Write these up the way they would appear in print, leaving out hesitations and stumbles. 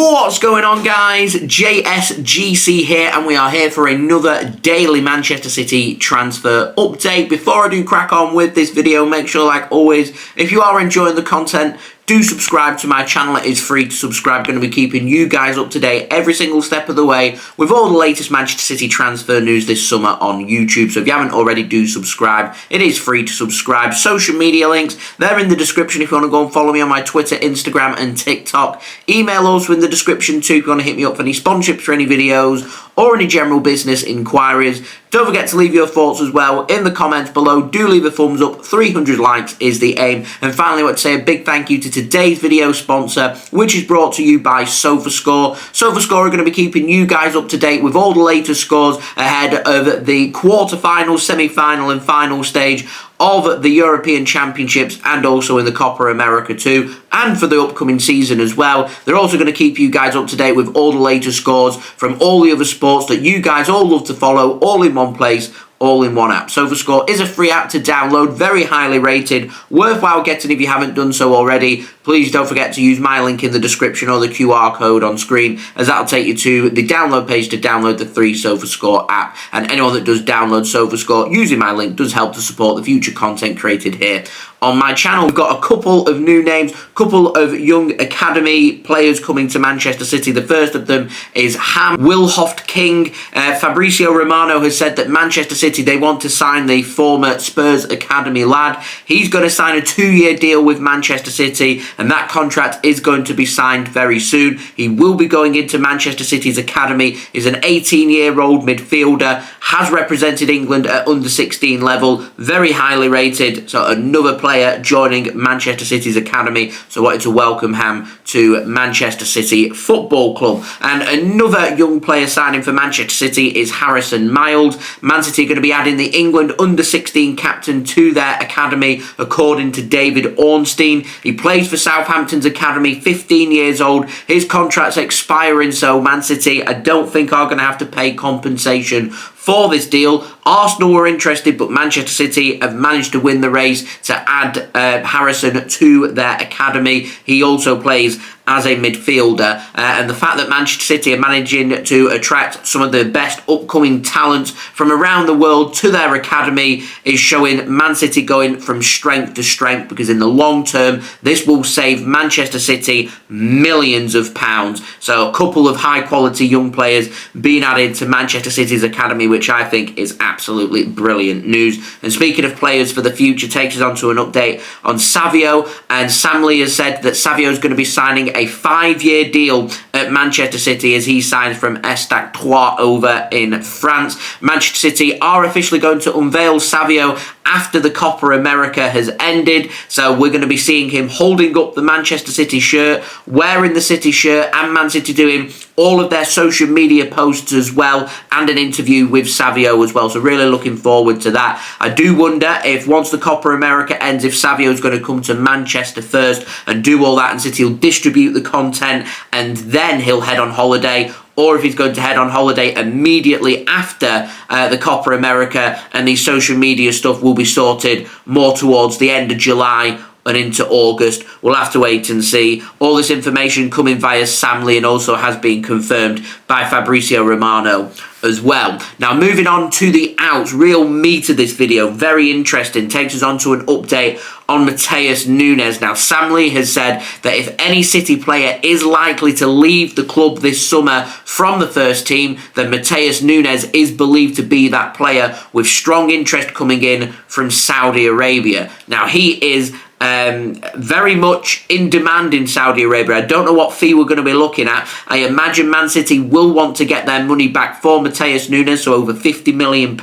What's going on, guys? JSGC here, and we are here for another daily Manchester City transfer update. Before I do crack on with this video, make sure, like always, if you are enjoying the content, do subscribe to my channel. It is free to subscribe. Going to be keeping you guys up to date every single step of the way with all the latest Manchester City transfer news this summer on YouTube. So if you haven't already, do subscribe. It is free to subscribe. Social media links, they're in the description if you want to go and follow me on my Twitter, Instagram and TikTok. Email also in the description too if you want to hit me up for any sponsorships for any videos or any general business inquiries. Don't forget to leave your thoughts as well in the comments below. Do leave a thumbs up. 300 likes is the aim. And finally, I want to say a big thank you to today's video sponsor, which is brought to you by Sofascore. Sofascore are going to be keeping you guys up to date with all the latest scores ahead of the quarter-final, semi-final and final stage of the European Championships and also in the Copa America too, and for the upcoming season as well. They're also going to keep you guys up to date with all the latest scores from all the other sports that you guys all love to follow, all in one place, all in one app. Sofascore is a free app to download, very highly rated, worthwhile getting if you haven't done so already. Please don't forget to use my link in the description or the QR code on screen, as that'll take you to the download page to download the free Sofascore app. And anyone that does download Sofascore using my link does help to support the future content created here on my channel. We've got a couple of new names, couple of young academy players coming to Manchester City. The first of them is Han Willhoft-King. Fabrizio Romano has said that Manchester City, they want to sign the former Spurs academy lad. He's going to sign a 2-year deal with Manchester City, and that contract is going to be signed very soon. He will be going into Manchester City's academy. He's an 18-year-old midfielder, has represented England at under-16 level, very highly rated, so another player joining Manchester City's academy. So I wanted to welcome him to Manchester City Football Club. And another young player signing for Manchester City is Harrison Miles. Man City are going to be adding the England under-16 captain to their academy, according to David Ornstein. He plays for Southampton's academy, 15 years old. His contract's expiring, so Man City, I don't think, are going to have to pay compensation for this deal. Arsenal were interested, but Manchester City have managed to win the race to add Harrison to their academy. He also plays as a midfielder, and the fact that Manchester City are managing to attract some of the best upcoming talents from around the world to their academy is showing Man City going from strength to strength, because in the long term this will save Manchester City millions of pounds. So a couple of high quality young players being added to Manchester City's academy, which I think is absolutely brilliant news. And speaking of players for the future, takes us on to an update on Savio, and Sam Lee has said that Savio is going to be signing a 5-year deal at Manchester City as he signs from Stade Troyes over in France. Manchester City are officially going to unveil Savio after the Copa America has ended, so we're going to be seeing him holding up the Manchester City shirt, wearing the City shirt, and Man City doing all of their social media posts as well, and an interview with Savio as well. So really looking forward to that. I do wonder if once the Copa America ends, if Savio is going to come to Manchester first and do all that, and City will distribute the content and then he'll head on holiday, or if he's going to head on holiday immediately after the Copa America, and the social media stuff will be sorted more towards the end of July and into August. We'll have to wait and see. All this information coming via Sam Lee, and also has been confirmed by Fabrizio Romano as well. Now moving on to the outs, real meat of this video, very interesting, takes us on to an update on Matheus Nunes. Now Sam Lee has said that if any City player is likely to leave the club this summer from the first team, then Matheus Nunes is believed to be that player, with strong interest coming in from Saudi Arabia. Now he is very much in demand in Saudi Arabia. I don't know what fee we're going to be looking at. I imagine Man City will want to get their money back for Matheus Nunes, so over £50 million.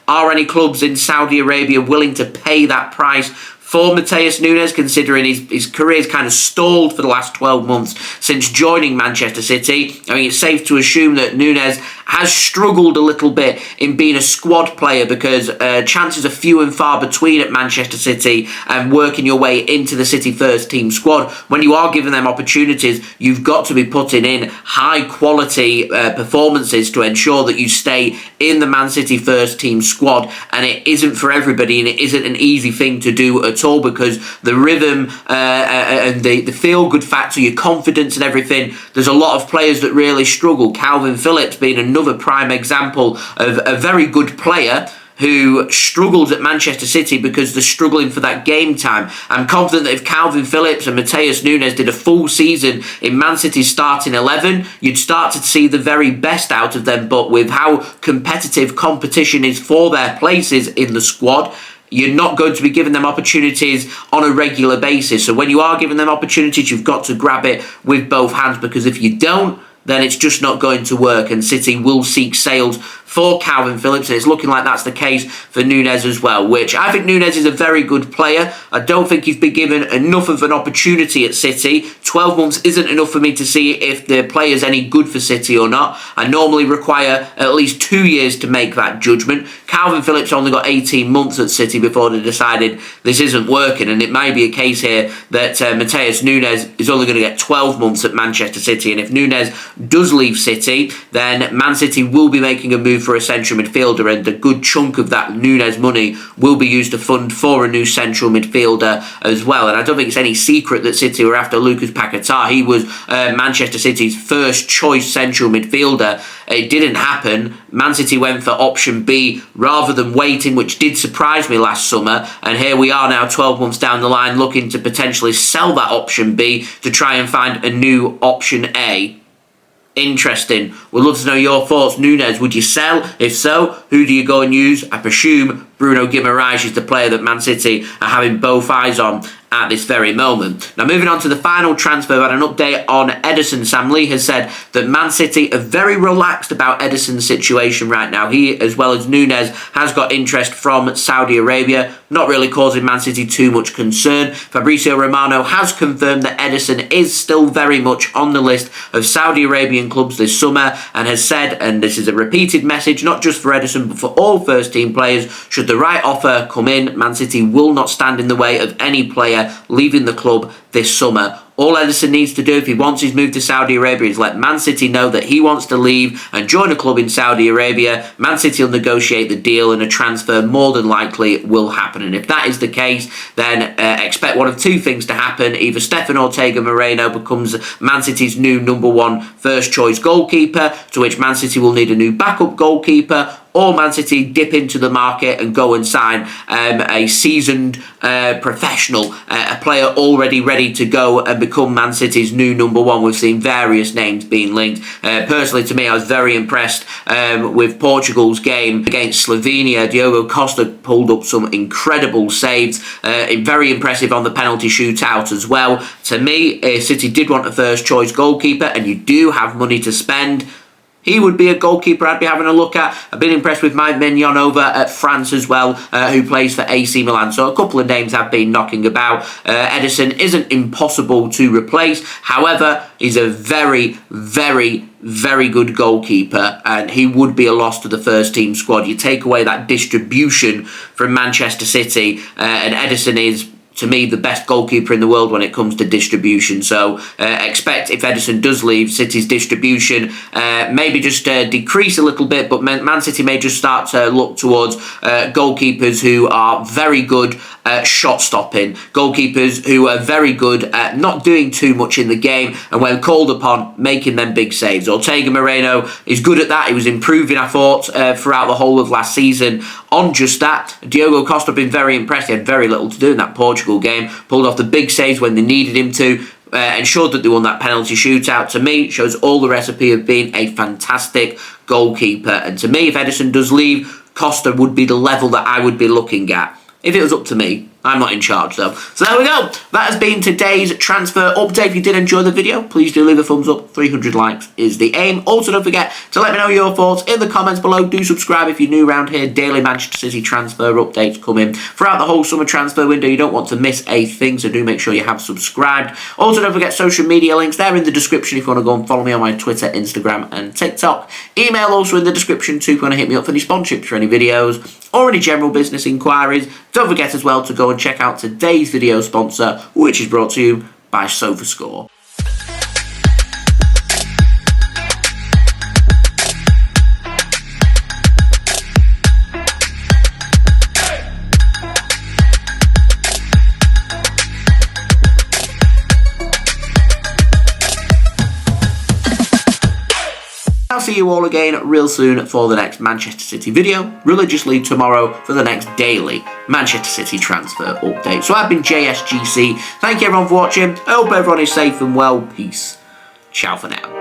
Are any clubs in Saudi Arabia willing to pay that price for Matheus Nunes, considering his career's kind of stalled for the last 12 months since joining Manchester City? I mean, it's safe to assume that Nunes has struggled a little bit in being a squad player because chances are few and far between at Manchester City and working your way into the City first team squad. When you are giving them opportunities, you've got to be putting in high quality performances to ensure that you stay in the Man City first team squad, and it isn't for everybody, and it isn't an easy thing to do at all because the rhythm and the feel-good factor, your confidence and everything, there's a lot of players that really struggle. Calvin Phillips being another prime example of a very good player who struggled at Manchester City because they're struggling for that game time. I'm confident that if Calvin Phillips and Matheus Nunes did a full season in Man City's starting 11, you'd start to see the very best out of them. But with how competitive competition is for their places in the squad, you're not going to be giving them opportunities on a regular basis. So when you are giving them opportunities, you've got to grab it with both hands, because if you don't, then it's just not going to work, and City will seek sales for Calvin Phillips, and it's looking like that's the case for Nunes as well, which I think Nunes is a very good player. I don't think he's been given enough of an opportunity at City. 12 months isn't enough for me to see if the player's any good for City or not. I normally require at least 2 years to make that judgment. Calvin Phillips only got 18 months at City before they decided this isn't working, and it may be a case here that Matheus Nunes is only going to get 12 months at Manchester City, and if Nunes does leave City, then Man City will be making a move for a central midfielder, and a good chunk of that Nunes money will be used to fund for a new central midfielder as well. And I don't think it's any secret that City were after Lucas Paquetá. He was Manchester City's first choice central midfielder. It didn't happen. Man City went for option B rather than waiting, which did surprise me last summer, and here we are now 12 months down the line looking to potentially sell that option B to try and find a new option A. Interesting. We'd love to know your thoughts. Nunes, would you sell? If so, who do you go and use? I presume Bruno Guimaraes is the player that Man City are having both eyes on at this very moment. Now, moving on to the final transfer, we had an update on Ederson. Sam Lee has said that Man City are very relaxed about Ederson's situation right now. He, as well as Nunes, has got interest from Saudi Arabia, not really causing Man City too much concern. Fabrizio Romano has confirmed that Ederson is still very much on the list of Saudi Arabian clubs this summer, and has said, and this is a repeated message, not just for Ederson but for all first team players, should the right offer come in, Man City will not stand in the way of any player leaving the club this summer. All Ederson needs to do if he wants his move to Saudi Arabia is let Man City know that he wants to leave and join a club in Saudi Arabia. Man City will negotiate the deal, and a transfer more than likely will happen. And if that is the case, then expect one of two things to happen. Either Stefan Ortega Moreno becomes Man City's new #1 first choice goalkeeper, to which Man City will need a new backup goalkeeper, or Man City dip into the market and go and sign a seasoned professional, a player already ready to go and become Man City's new #1. We've seen various names being linked. Personally, to me, I was very impressed with Portugal's game against Slovenia. Diogo Costa pulled up some incredible saves, very impressive on the penalty shootout as well. To me, if City did want a first choice goalkeeper and you do have money to spend, he would be a goalkeeper I'd be having a look at. I've been impressed with Mike Mignon over at France as well, who plays for AC Milan. So a couple of names have been knocking about. Ederson isn't impossible to replace. However, he's a very, very, very good goalkeeper, and he would be a loss to the first team squad. You take away that distribution from Manchester City, and Ederson is, to me, the best goalkeeper in the world when it comes to distribution. So expect, if Ederson does leave, City's distribution maybe just decrease a little bit, but Man City may just start to look towards goalkeepers who are very good at shot stopping, goalkeepers who are very good at not doing too much in the game, and when called upon, making them big saves. Ortega Moreno is good at that. He was improving, I thought, throughout the whole of last season on just that. Diogo Costa been very impressed. He had very little to do in that Portugal game, pulled off the big saves when they needed him to, ensured that they won that penalty shootout. To me, shows all the recipe of being a fantastic goalkeeper. And to me, if Ederson does leave, Costa would be the level that I would be looking at if it was up to me. I'm not in charge though. So there we go. That has been today's transfer update. If you did enjoy the video, please do leave a thumbs up. 300 likes is the aim. Also, don't forget to let me know your thoughts in the comments below. Do subscribe if you're new around here. Daily Manchester City transfer updates coming throughout the whole summer transfer window. You don't want to miss a thing, so do make sure you have subscribed. Also, don't forget social media links. They're in the description if you want to go and follow me on my Twitter, Instagram and TikTok. Email also in the description too if you want to hit me up for any sponsorships for any videos or any general business inquiries. Don't forget as well to go and check out today's video sponsor, which is brought to you by Sofascore. I'll see you all again real soon for the next Manchester City video, religiously tomorrow for the next daily Manchester City transfer update. So I've been JSGC. Thank you everyone for watching. I hope everyone is safe and well. Peace. Ciao for now.